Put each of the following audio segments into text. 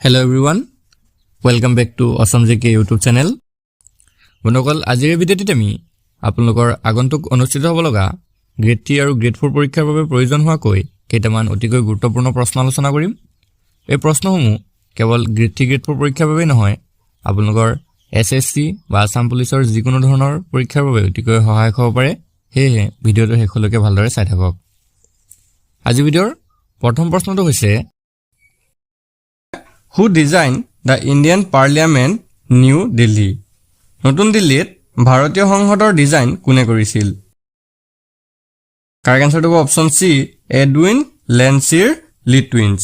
Hello everyone, welcome back to Awesome JK YouTube channel. বন্ধুসকল আজিৰ ভিডিঅ'টিত আমি আপোনালোকৰ আগন্তুক অনুষ্ঠিত হ'ব লগা গ্ৰেড 3 আৰু গ্ৰেড 4 পৰীক্ষাৰ বাবে প্ৰয়োজন হোৱাকৈ কেইটামান অতিকৈ গুৰুত্বপূৰ্ণ প্ৰশ্ন আলোচনা কৰিম। এই প্ৰশ্নসমূহ কেৱল গ্ৰেড 3 গ্ৰেড 4 পৰীক্ষাৰ বাবে নহয়, আপোনালোকৰ SSC বা আসাম পুলিচৰ যিকোনো ধৰণৰ পৰীক্ষাৰ বাবে অতিকৈ সহায়ক হ'ব পাৰে। সেয়ে ভিডিঅ'টো শেষলৈকে ভালদৰে চাই থাকক। আজি ভিডিঅ'ৰ প্ৰথম প্ৰশ্নটো হৈছে Who designed the Indian Parliament, New Delhi? নতুন দিল্লীত ভাৰতীয় সংসদৰ ডিজাইন কোনে কৰিছিল? কাৰেক্ট আনসাৰটো হ'ব অপচন সি এডউইন লেনচিৰ লিটুইন্স।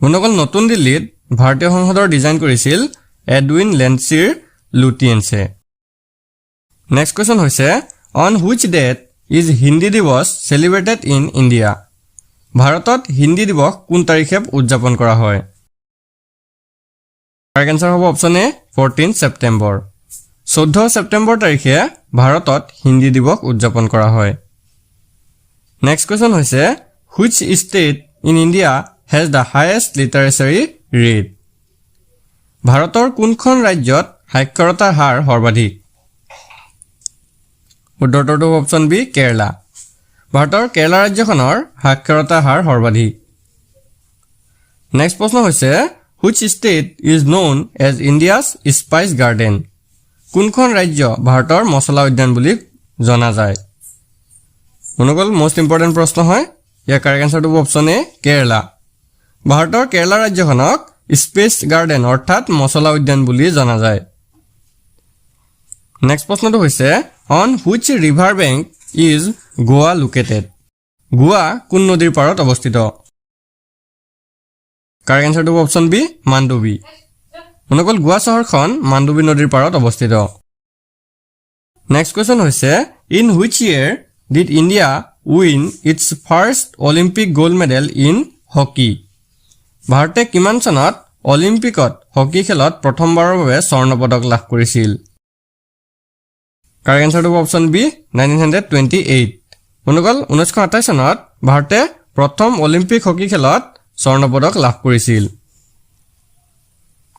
বন্ধুসকল নতুন দিল্লীত ভাৰতীয় সংসদৰ ডিজাইন কৰিছিল এডউইন লেনচিৰ লুটিয়েন্সে। নেক্সট কোৱেশ্চন হৈছে on which date is Hindi Diwas celebrated in India? ভাৰতত হিন্দী দিৱস কোন তাৰিখে উদযাপন কৰা হয়? কাৰেক্ট আনসাৰ হ'ব অপচন এ 14 ছেপ্টেম্বৰ। 14 ছেপ্টেম্বৰ তাৰিখে ভাৰতত হিন্দী দিৱস উদযাপন কৰা হয়। নেক্সট কোৱেশ্চন হৈছে which state in India has the highest literacy rate? ভাৰতৰ কোনখন ৰাজ্যত সাক্ষৰতাৰ হাৰ সৰ্বাধিক? উত্তৰটো হ'ব অপচন বি কেৰালা। ভাৰতৰ কেৰালা ৰাজ্যখনৰ সাক্ষৰতাৰ হাৰ সৰ্বাধিক। নেক্সট প্ৰশ্ন হৈছে Which state is known as India's Spice Garden? কোনখন ৰাজ্য ভাৰতৰ মছলা উদ্যান বুলি জনা যায়? বন্ধুসকল মোষ্ট ইম্পৰ্টেণ্ট প্ৰশ্ন হয়। ইয়াৰ কাৰেক্ট আনসাৰটো হ'ব অপচন এ কেৰালা। ভাৰতৰ কেৰালা ৰাজ্যখনক স্পেচ গাৰ্ডেন অৰ্থাৎ মছলা উদ্যান বুলি জনা যায়। নেক্সট প্ৰশ্নটো হৈছে on which river bank is Goa located? Goa কোন নদীৰ পাৰত অৱস্থিত? কাৰেক্ট আনসাৰটো হ'ব অপচন বি মাণ্ডৱী। বন্ধুসকল গোৱা চহৰখন মাণ্ডৱী নদীৰ পাৰত অৱস্থিত। নেক্সট কুৱেশ্চন হৈছে in which year did India win its first Olympic gold medal in hockey? ভাৰতে কিমান চনত অলিম্পিকত হকী খেলত প্ৰথমবাৰৰ বাবে স্বৰ্ণ পদক লাভ কৰিছিল? কাৰেক্ট আনসাৰটো হ'ব অপচন বি 1928। বন্ধুসকল 1928 চনত ভাৰতে প্ৰথম অলিম্পিক হকী খেলত স্বৰ্ণ পদক লাভ কৰিছিল।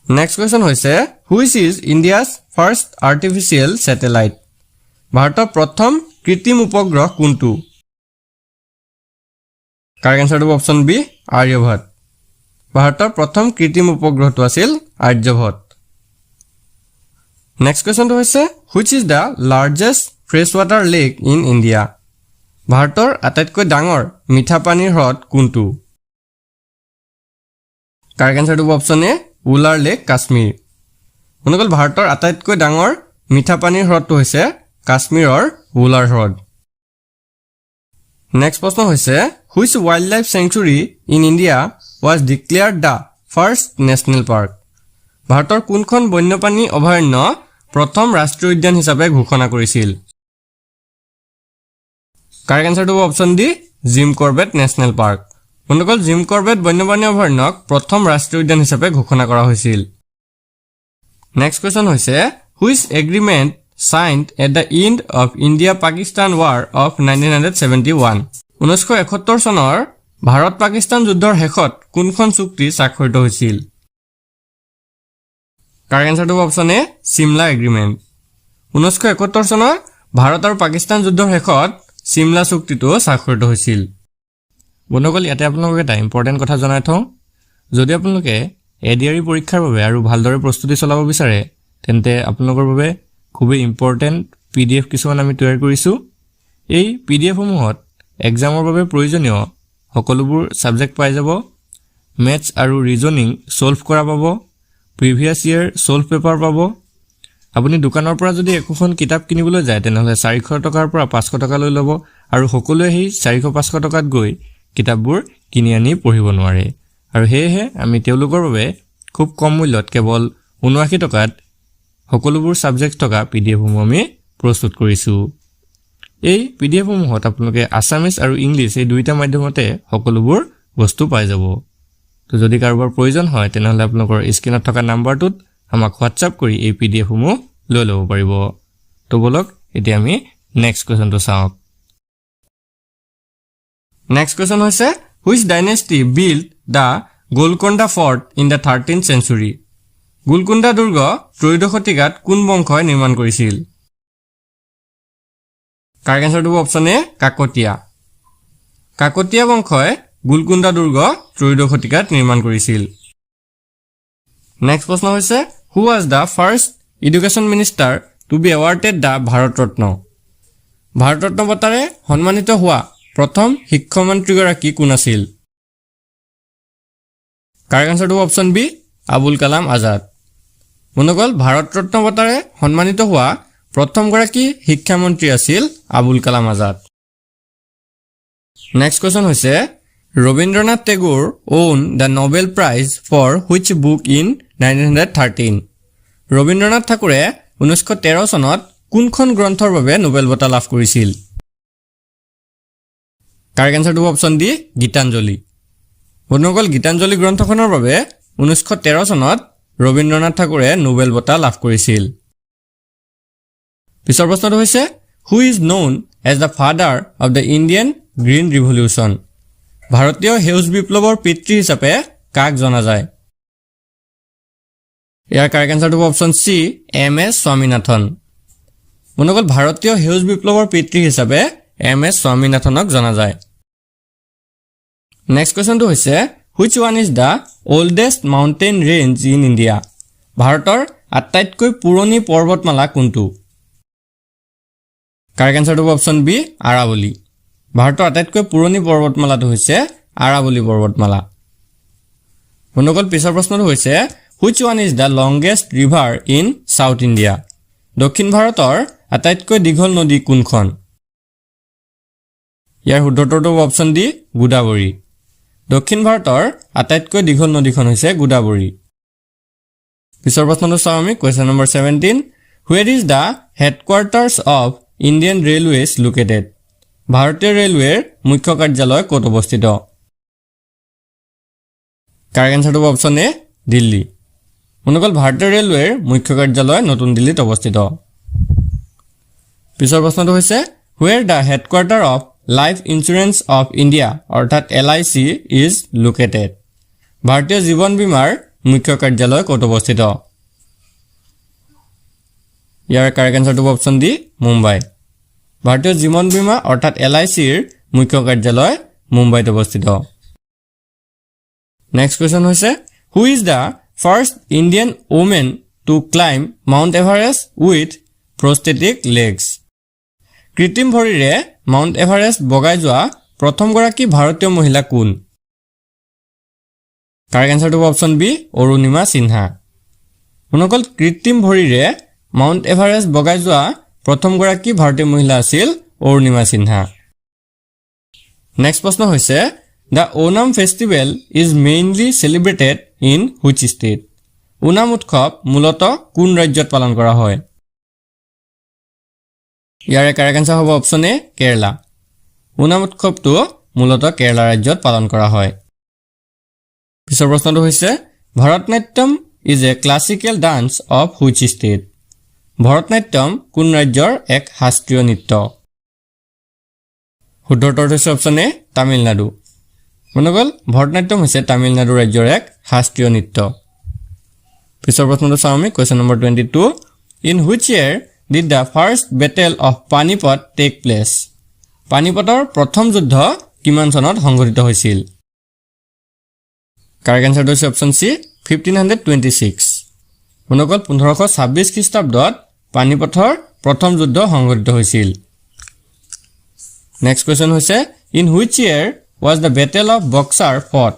নেক্সট কুৱেশ্চন হৈছে which is India's first artificial satellite? ভাৰতৰ প্ৰথম কৃত্ৰিম উপগ্ৰহ কোনটো? কাৰেক্ট আনসাৰটো অপচন বি আৰ্যভট্ট। ভাৰতৰ প্ৰথম কৃত্ৰিম উপগ্ৰহটো আছিল আৰ্যভট্ট। নেক্সট কুৱেশ্চনটো হৈছে which is the largest fresh water lake in India? ভাৰতৰ আটাইতকৈ ডাঙৰ মিঠা পানীৰ হ্ৰদ কোনটো? কাৰেক্ট আনসাৰটো হ'ব অপচন এ উলাৰ লেক কাশ্মীৰ। বন্ধুসকল ভাৰতৰ আটাইতকৈ ডাঙৰ মিঠা পানীৰ হ্ৰদটো হৈছে কাশ্মীৰৰ উলাৰ হ্ৰদ। নেক্সট প্ৰশ্ন হৈছে which wild life sanctuary in India was declared the first national park? ভাৰতৰ কোনখন বন্যপ্ৰাণী অভয়াৰণ্য প্ৰথম ৰাষ্ট্ৰীয় উদ্যান হিচাপে ঘোষণা কৰিছিল? কাৰেক্ট আনসাৰটো হ'ব option D Jim Corbett national park. বন্ধুসকল জিম কৰবেট বন্যপ্ৰাণী অভয়াৰণ্যক প্ৰথম ৰাষ্ট্ৰীয় উদ্যান হিচাপে ঘোষণা কৰা হৈছিল। নেক্সট কুৱেশ্চন হৈছে which agreement child at the and of India Pakistan war of 1971? 1971 চনৰ ভাৰত পাকিস্তান যুদ্ধৰ শেষত কোনখন চুক্তি স্বাক্ষৰিত হৈছিল? কাৰেক্ট আনসাৰটো হ'ব অপচন এ চিমলা এগ্ৰিমেণ্ট। 1971 চনৰ ভাৰত আৰু পাকিস্তান যুদ্ধৰ শেষত চিমলা চুক্তিটো স্বাক্ষৰিত হৈছিল। বন্ধুসকল ইয়াতে আপোনালোকক এটা ইম্পৰ্টেণ্ট কথা জনাই থওঁ। যদি আপোনালোকে এডিআৰই পৰীক্ষাৰ বাবে আৰু ভালদৰে প্ৰস্তুতি চলাব বিচাৰে তেন্তে আপোনালোকৰ বাবে খুবেই ইম্পৰ্টেণ্ট PDF কিছুমান আমি তৈয়াৰ কৰিছোঁ। এই PDFসমূহত এক্সামৰ বাবে প্ৰয়োজনীয় সকলোবোৰ ছাবজেক্ট পাই যাব। মেথছ আৰু ৰিজনিং ছল্ভ কৰা পাব, প্ৰিভিয়াছ ইয়েৰ ছল্ভ পেপাৰ পাব। আপুনি দোকানৰ পৰা যদি একোখন কিতাপ কিনিবলৈ যায় তেনেহ'লে 400 টকাৰ পৰা 500 টকা লৈ ল'ব আৰু সকলোৱে সেই 400-500 টকাত গৈ কিতাপবোৰ কিনি আনি পঢ়িব নোৱাৰে। আৰু সেয়েহে আমি তেওঁলোকৰ বাবে খুব কম মূল্যত কেৱল 79 টকাত সকলোবোৰ ছাবজেক্ট থকা PDFসমূহ আমি প্ৰস্তুত কৰিছোঁ। এই PDFসমূহত আপোনালোকে আছামিজ আৰু ইংলিছ এই দুয়োটা মাধ্যমতে সকলোবোৰ বস্তু পাই যাব। তো যদি কাৰোবাৰ প্ৰয়োজন হয় তেনেহ'লে আপোনালোকৰ স্ক্ৰীনত থকা নাম্বাৰটোত আমাক হোৱাটছআপ কৰি এই PDFসমূহ লৈ ল'ব পাৰিব। তো বলক এতিয়া আমি নেক্সট কুৱেশ্যনটো চাওঁ। নেক্সট কুৱেশ্যন হৈছে which dynasty build the Golconda fort in the 13th century? Golconda দুৰ্গ ত্ৰয়োদশ শতিকাত কোন বংশই নিৰ্মাণ কৰিছিল? কাৰেক্ট এনসাৰটো হ'ব অপচন এ কাকতীয়া। কাকতীয়া বংশই গোলকোণ্ডা দুৰ্গ ত্ৰয়োদশ শতিকাত নিৰ্মাণ কৰিছিল। নেক্সট প্ৰশ্ন হৈছে who was the first education minister to be awarded the Bharat Ratna? Bharat Ratna বঁটাৰে সন্মানিত হোৱা প্ৰথম শিক্ষামন্ত্ৰীগৰাকী কোন আছিল? কাৰেক্ট এনসাৰটো অপচন বি আবুল কালাম আজাদ। বন্ধুসকল ভাৰত ৰত্ন বঁটাৰে সন্মানিত হোৱা প্ৰথমগৰাকী শিক্ষামন্ত্ৰী আছিল আবুল কালাম আজাদ। নেক্সট কুৱেশ্যন হৈছে Rabindranath Tagore won the Nobel prize for which book in 1913? Rabindranath ঠাকুৰে 1913 চনত কোনখন গ্ৰন্থৰ বাবে নোবেল বঁটা লাভ কৰিছিল? কাৰেক্ট এনসাৰটো অপচন ডি গীতাঞ্জলি। বন্ধুসকল গীতাঞ্জলি গ্ৰন্থখনৰ বাবে 1913 চনত ৰবীন্দ্ৰনাথ ঠাকুৰে নোবেল বঁটা লাভ কৰিছিল। পিছৰ প্ৰশ্নটো হৈছে who is known as the father of the Indian green revolution? ভাৰতীয় সেউজ বিপ্লৱৰ পিতৃ হিচাপে কাক জনা যায়? ইয়াৰ কাৰেক্ট এনসাৰটো অপচন চি এম.এছ. স্বামীনাথন। বন্ধুসকল ভাৰতীয় সেউজ বিপ্লৱৰ পিতৃ হিচাপে এম.এছ. স্বামীনাথনক জনা যায়। নেক্সট কুৱেশ্যনটো হৈছে which one is the oldest mountain range in India? ভাৰতৰ আটাইতকৈ পুৰণি পৰ্বতমালা কোনটো? কাৰেক্ট এনসাৰটো অপচন বি আৰাৱলী। ভাৰতৰ আটাইতকৈ পুৰণি পৰ্বতমালাটো হৈছে আৰাৱলী পৰ্বতমালা। বন্ধুসকল পিছৰ প্ৰশ্নটো হৈছে which one is the longest river in south India? দক্ষিণ ভাৰতৰ আটাইতকৈ দীঘল নদী কোনখন? ইয়াৰ শুদ্ধ উত্তৰটো অপচন ডি গোদাবৰী। দক্ষিণ ভাৰতৰ আটাইতকৈ দীঘল নদীখন হৈছে গোদাবৰী। পিছৰ প্ৰশ্নটো চাওঁ আমি question number 17 where is the headquarters of Indian railways located? ভাৰতীয় ৰেলৱেৰ মুখ্য কাৰ্যালয় ক'ত অৱস্থিত? কাৰেক্ট এনসাৰটো অপচন এ দিল্লী। বন্ধুসকল ভাৰতীয় ৰেলৱেৰ মুখ্য কাৰ্যালয় নতুন দিল্লীত অৱস্থিত। পিছৰ প্ৰশ্নটো হৈছে where the headquarter of life insurance of India অৰ্থাৎ LIC ইজ লোকেটেড? ভাৰতীয় জীৱন বীমাৰ মুখ্য কাৰ্যালয় ক'ত অৱস্থিত? ইয়াৰ কাৰেক্ট এনসাৰটো অপচন ডি মুম্বাই। ভাৰতীয় জীৱন বীমা অৰ্থাৎ LICৰ মুখ্য কাৰ্যালয় মুম্বাইত অৱস্থিত। নেক্সট কুৱেশ্যন হৈছে who is the first Indian women to climb mount Everest with prosthetic legs? কৃত্ৰিম ভৰিৰে মাউণ্ট এভাৰেষ্ট বগাই যোৱা প্ৰথমগৰাকী ভাৰতীয় মহিলা কোন? কাৰেক্ট এনসাৰটো অপচন বি অৰুণিমা সিনহা। বন্ধুসকল কৃত্ৰিম ভৰিৰে মাউণ্ট এভাৰেষ্ট বগাই যোৱা প্ৰথমগৰাকী ভাৰতীয় মহিলা আছিল অৰুণিমা সিনহা। নেক্সট প্ৰশ্ন হৈছে the Onam festival is mainly celebrated in which state? Onam উৎসৱ মূলতঃ কোন ৰাজ্যত পালন কৰা হয়? ইয়াৰে কাৰেক্ট এনসাৰ হ'ব অপচন এ কেৰালা। ওনাম উৎসৱটো মূলতঃ কেৰালা ৰাজ্যত পালন কৰা হয়। পিছৰ প্ৰশ্নটো হৈছে Bharatanatyam is a classical dance of which state? Bharatanatyam কোন ৰাজ্যৰ এক শাস্ত্ৰীয় নৃত্য? শুদ্ধ উত্তৰটো হৈছে অপচন এ তামিলনাডু। বন্ধুসকল ভাৰতনাট্যম হৈছে তামিলনাডু ৰাজ্যৰ এক শাস্ত্ৰীয় নৃত্য। পিছৰ প্ৰশ্নটো চাওঁ আমি question number 22 in which year did the first battle of Panipat take place? পানিপটৰ প্ৰথম যুদ্ধ কিমান চনত সংঘটিত হৈছিল? কাৰেক্ট এনসাৰটো হৈছে অপচন চি 1526। বন্ধুসকল 1526 খ্ৰীষ্টাব্দত পানিপথৰ প্ৰথম যুদ্ধ সংঘটিত হৈছিল। নেক্সট কুৱেশ্যন হৈছে in which year was the battle of Buxar fought?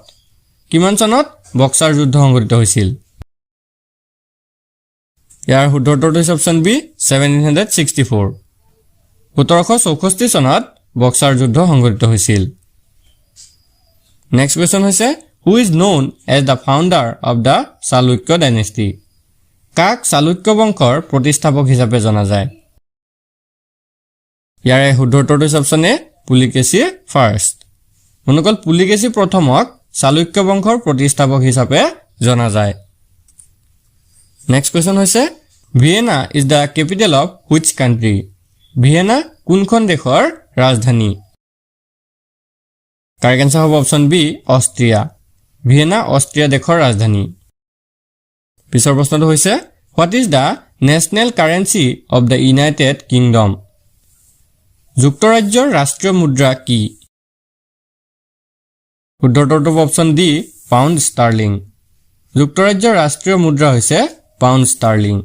কিমান চনত বক্সাৰ যুদ্ধ সংঘটিত হৈছিল? ইয়াৰ শুদ্ধ উত্তৰটো হৈছে অপচন বি 1764। 1764 চনত বক্সাৰ যুদ্ধ সংঘটিত হৈছিল। নেক্সট কুৱেশ্যন হৈছে who is known as the founder of the Chalukya dynasty? কাক চালুক্য বংশৰ প্ৰতিষ্ঠাপক হিচাপে জনা যায়? ইয়াৰে শুদ্ধ উত্তৰটো হৈছে অপচন এ পুলিকেশী ফাৰ্ষ্ট। বন্ধুসকল পুলিকেশী প্ৰথমক চালুক্য বংশৰ প্ৰতিষ্ঠাপক হিচাপে জনা যায়। নেক্সট কুৱেশ্যন হৈছে Vienna is the capital of which country? Vienna কোনখন দেশৰ ৰাজধানী? কাৰেক্ট এনসাৰ হ'ব option B Austria. Vienna Austria দেশৰ ৰাজধানী পিছৰ প্ৰশ্নটো হৈছে what is the national currency of the United Kingdom যুক্তৰাজ্যৰ ৰাষ্ট্ৰীয় মুদ্ৰা কি শুদ্ধটো অপচন ডি পাউণ্ড ষ্টাৰ্লিং যুক্তৰাজ্যৰ ৰাষ্ট্ৰীয় মুদ্ৰা হৈছে পাউণ্ড ষ্টাৰ্লিং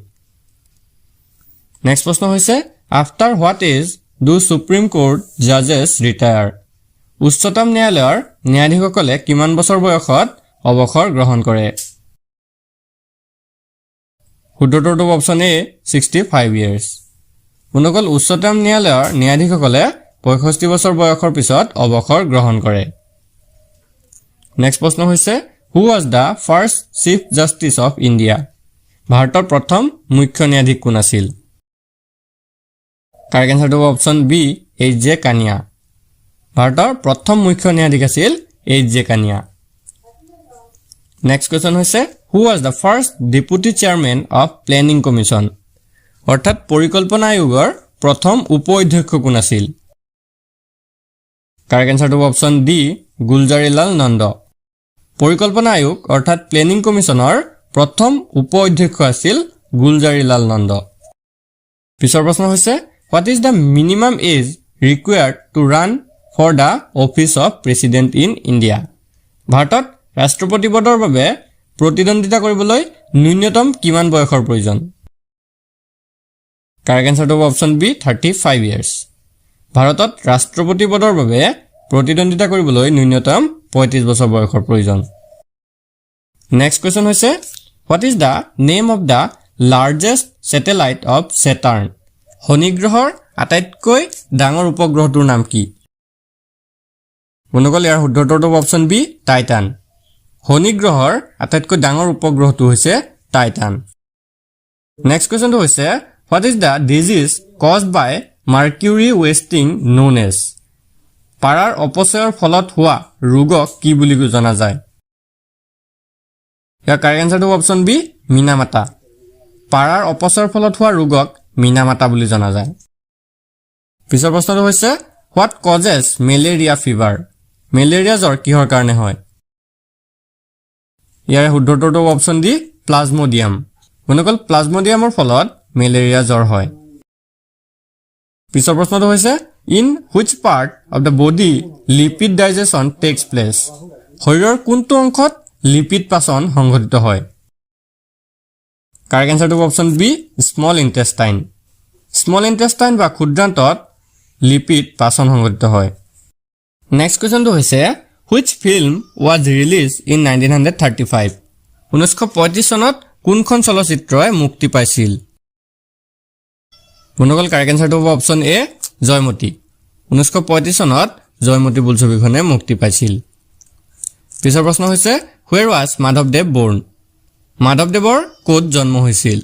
নেক্সট প্ৰশ্ন হৈছে after what age do supreme court জাজেছ ৰিটায়াৰ উচ্চতম ন্যায়ালয়ৰ ন্যায়াধীশসকলে কিমান বছৰ বয়সত অৱসৰ গ্ৰহণ কৰে শুদ্ধটো অপচন এ 65 ইয়াৰ্ছ বন্ধুসকল উচ্চতম ন্যায়ালয়ৰ ন্যায়াধীশসকলে 65 বছৰ বয়সৰ পিছত অৱসৰ গ্ৰহণ কৰে নেক্সট প্ৰশ্ন হৈছে who was the first chief justice of India ভাৰতৰ প্ৰথম মুখ্য ন্যায়াধীশ কোন আছিল কাৰেক্ট এনসাৰটো option B H J Kania ভাৰতৰ প্ৰথম মুখ্য ন্যায়াধীশ আছিল H J Kania next question হৈছে who was the first deputy chairman of planning commission অৰ্থাৎ পৰিকল্পনা আয়োগৰ প্ৰথম উপ অধ্যক্ষ কোন আছিল কাৰেক্ট এনসাৰটো অপচন ডি গুলজাৰিলাল নন্দ পৰিকল্পনা আয়োগ অৰ্থাৎ প্লেনিং কমিশ্যনৰ প্ৰথম উপ অধ্যক্ষ আছিল গুলজাৰিলাল নন্দ পিছৰ প্ৰশ্ন হৈছে what is the minimum age required to run for the office of president in India ভাৰতত ৰাষ্ট্ৰপতি পদৰ বাবে প্ৰতিদ্বন্দ্বিতা কৰিবলৈ ন্যূনতম কিমান বয়সৰ প্ৰয়োজন কাৰেক্ট এনসাৰটো অপচন বি 35 ইয়াৰ্ছ ভাৰতত ৰাষ্ট্ৰপতি পদৰ বাবে প্ৰতিদ্বন্দ্বিতা কৰিবলৈ ন্যূনতম 35 বছৰ বয়সৰ প্ৰয়োজন নেক্সট কোৱেশ্চন হৈছে what is the name of the largest satellite of Saturn শনি গ্ৰহৰ আটাইতকৈ ডাঙৰ উপগ্ৰহটোৰ নাম কি বন্ধুসকল ইয়াৰ শুদ্ধটো অপচন বি টাইটান শনি গ্ৰহৰ আটাইতকৈ ডাঙৰ উপগ্ৰহটো হৈছে টাইটান নেক্সট কোৱেশ্চনটো হৈছে what is the disease caused by mercury wasting known as পাৰাৰ অপচয়ৰ ফলত হোৱা ৰোগক কি বুলি জনা যায় ইয়াৰ কাৰেক্ট এনসাৰটো অপচন বি মিনামাতা পাৰাৰ অপচয়ৰ ফলত হোৱা ৰোগক মিনামাতা বুলি জনা যায় পিছৰ প্ৰশ্নটো হৈছে what causes malaria fever malaria জ্বৰ কিহৰ কাৰণে হয় ইয়াৰ শুদ্ধটো অপচন ডি প্লাজমোডিয়াম বন্ধুসকল প্লাজমোডিয়ামৰ ফলত মেলেৰিয়া জ্বৰ হয় পিছৰ প্ৰশ্নটো হৈছে in which part of the body lipid digestion takes place শৰীৰৰ কোনটো অংশত লিপিড পাচন সংঘটিত হয় কাৰেক্ট এনসাৰটো অপচন বি স্মল ইণ্টেষ্টাইন বা ক্ষুদ্ৰান্তত লিপিড পাচন সংঘটিত হয় নেক্সট কুৱেশ্যনটো হৈছে which film was released in 1935 1935 চনত কোনখন চলচ্চিত্ৰই মুক্তি পাইছিল বন্ধুসকল কাৰেক্ট এনসাৰটো হ'ব অপচন এ জয়মতী 1935 চনত জয়মতী বোলছবিখনে মুক্তি পাইছিল পিছৰ প্ৰশ্ন হৈছে হুৱেৰ ৱাজ মাধৱদেৱ বৰ্ণ মাধৱদেৱৰ ক'ত জন্ম হৈছিল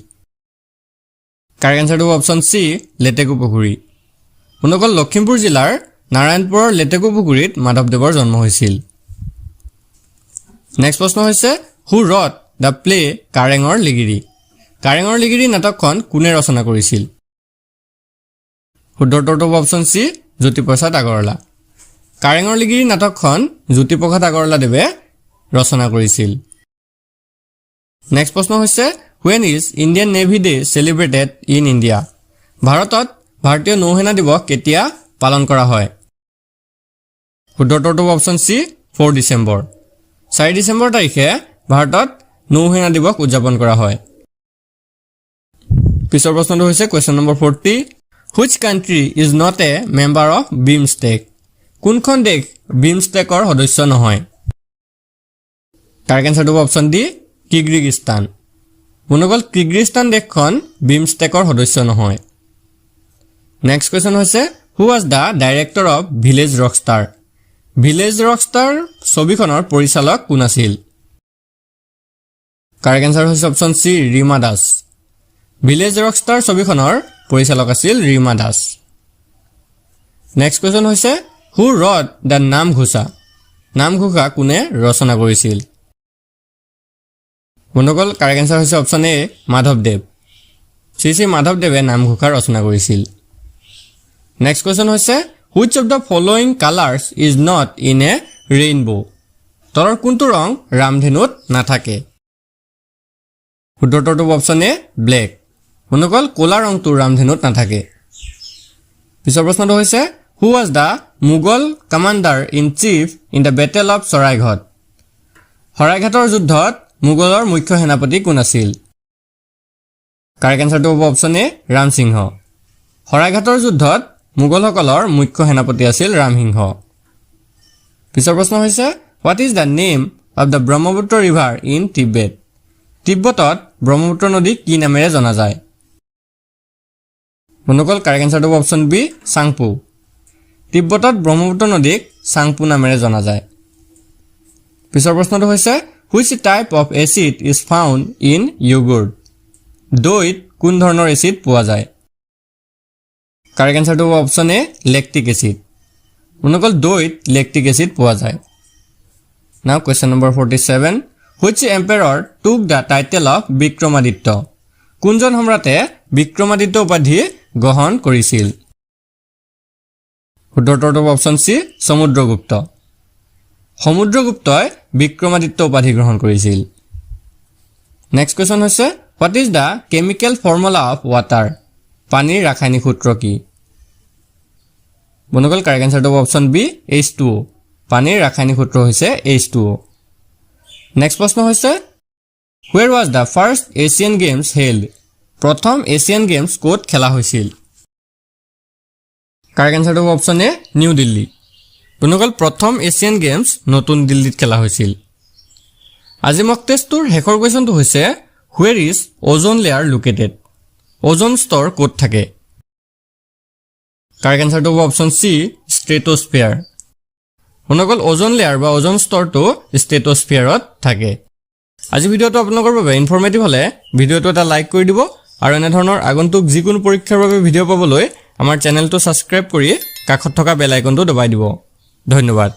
কাৰেক্ট এনসাৰটো হ'ব অপচন চি লেটেকু পুখুৰী বন্ধুসকল লখিমপুৰ জিলাৰ নাৰায়ণপুৰৰ লেটেকু পুখুৰীত মাধৱদেৱৰ জন্ম হৈছিল নেক্সট প্ৰশ্ন হৈছে হু ৰট দ্য প্লে কাৰেঙৰ লিগিৰি নাটকখন কোনে ৰচনা কৰিছিল শুদ্ধটো হ'ব অপচন চি জ্যোতিপ্ৰসাদ আগৰৱালা কাৰেঙৰ লিগিৰি নাটকখন জ্যোতিপ্ৰসাদ আগৰৱালাদেৱে ৰচনা কৰিছিল নেক্সট প্ৰশ্ন হৈছে when is Indian navy day celebrated in India ভাৰতত ভাৰতীয় নৌসেনা দিৱস কেতিয়া পালন কৰা হয় শুদ্ধটো হ'ব অপচন চি 4 ডিচেম্বৰ 4 ডিচেম্বৰ তাৰিখে ভাৰতত নৌসেনা দিৱস উদযাপন কৰা হয় পিছৰ প্ৰশ্নটো হৈছে question number 40 which country is not a member of BIMSTEC কোনখন দেশ বিমষ্টেকৰ সদস্য নহয় কাৰেক্ট এনসাৰটো হ'ব অপচন ডি কিৰ্গিজস্তান বন্ধুসকল কিৰ্গিজস্তান দেশখন বিমষ্টেকৰ সদস্য নহয় নেক্সট কুৱেশ্যন হৈছে who was the director of village Rockstar ছবিখনৰ পৰিচালক কোন আছিল কাৰেক্ট এনসাৰ হৈছে option C Rima Das village Rockstar ছবিখনৰ পৰিচালক আছিল ৰীমা দাস নেক্সট কুৱেশ্যন হৈছে হু ৰট দ্য নামঘোষা কোনে ৰচনা কৰিছিল বন্ধুসকল কাৰেক্ট এনসাৰ হৈছে অপচন এ মাধৱদেৱ শ্ৰী মাধৱদেৱে নামঘোষা ৰচনা কৰিছিল নেক্সট কুৱেশ্যন হৈছে which of the following colours is not in a rainbow তলৰ কোনটো ৰং ৰামধেনুত নাথাকে শুদ্ধটো অপচন এ ব্লেক বন্ধুসকল ক'লা ৰংটো ৰামধেনুত নাথাকে পিছৰ প্ৰশ্নটো হৈছে who was the Mughal commander in chief in the battle of Saraighat সৰাইঘাটৰ যুদ্ধত মুগলৰ মুখ্য সেনাপতি কোন আছিল কাৰেক্ট এনসাৰটো হ'ব অপচন এ ৰামসিংহ সৰাইঘাটৰ যুদ্ধত মুগলসকলৰ মুখ্য সেনাপতি আছিল ৰামসিংহ পিছৰ প্ৰশ্ন হৈছে what is the name of the Brahmaputra river in Tibet তিব্বতত ব্ৰহ্মপুত্ৰ নদী কি নামেৰে জনা যায় বন্ধুসকল কাৰেক্ট এনসাৰটো হ'ব অপচন বি চাংপু তিব্বতত ব্ৰহ্মপুত্ৰ নদীক চাংপু নামেৰে জনা যায় পিছৰ প্ৰশ্নটো হৈছে which type of acid is found in yogurt দৈত কোন ধৰণৰ এচিড পোৱা যায় কাৰেক্ট এনসাৰটো হ'ব অপচন এ লেক্টিক এচিড বন্ধুসকল দৈত লেক্টিক এচিড পোৱা যায় now question number 47 which empire took the title of Vikramaditya কোনজন সম্ৰাটে বিক্ৰমাদিত্য উপাধি গ্ৰহণ কৰিছিল শুদ্ধটো অপচন সি সমুদ্ৰগুপ্ত সমুদ্ৰগুপ্তই বিক্ৰমাদিত্য উপাধি গ্ৰহণ কৰিছিল নেক্সট কুৱেশ্যন হৈছে what is the chemical formula of water পানীৰ ৰাসায়নিক সূত্ৰ কি বন্ধুসকল কাৰেক্ট এনসাৰটো অপচন বি H2O পানীৰ ৰাসায়নিক সূত্ৰ হৈছে H2O নেক্সট প্ৰশ্ন হৈছে where was the first Asian games held প্ৰথম এছিয়ান গেমছ ক'ত খেলা হৈছিল কাৰেক্ট এনসাৰটো অপচন এ নিউ দিল্লী বন্ধুসকল প্ৰথম এছিয়ান গেমছ নতুন দিল্লীত খেলা হৈছিল আজি মক টেষ্টটোৰ শেষৰ কুৱেশ্যনটো হৈছে where is ozone layer located ozone স্তৰ ক'ত থাকে কাৰেক্ট এনসাৰটো হ'ব অপচন সি ষ্ট্ৰেটোস্ফিয়াৰ বন্ধুসকল অজন লেয়াৰ বা অজন স্তৰটো ষ্ট্ৰেটোস্ফিয়াৰত থাকে আজি ভিডিঅ'টো আপোনালোকৰ বাবে ইনফৰ্মেটিভ হ'লে ভিডিঅ'টো এটা লাইক কৰি দিব আৰু এনে ধৰণৰ আগন্তুক যিকোনো পৰীক্ষাৰ বাবে ভিডিঅ' পাবলৈ আমাৰ চেনেলটো ছাবস্ক্ৰাইব কৰি কাষত থকা বেল আইকনটো দবাই দিব ধন্যবাদ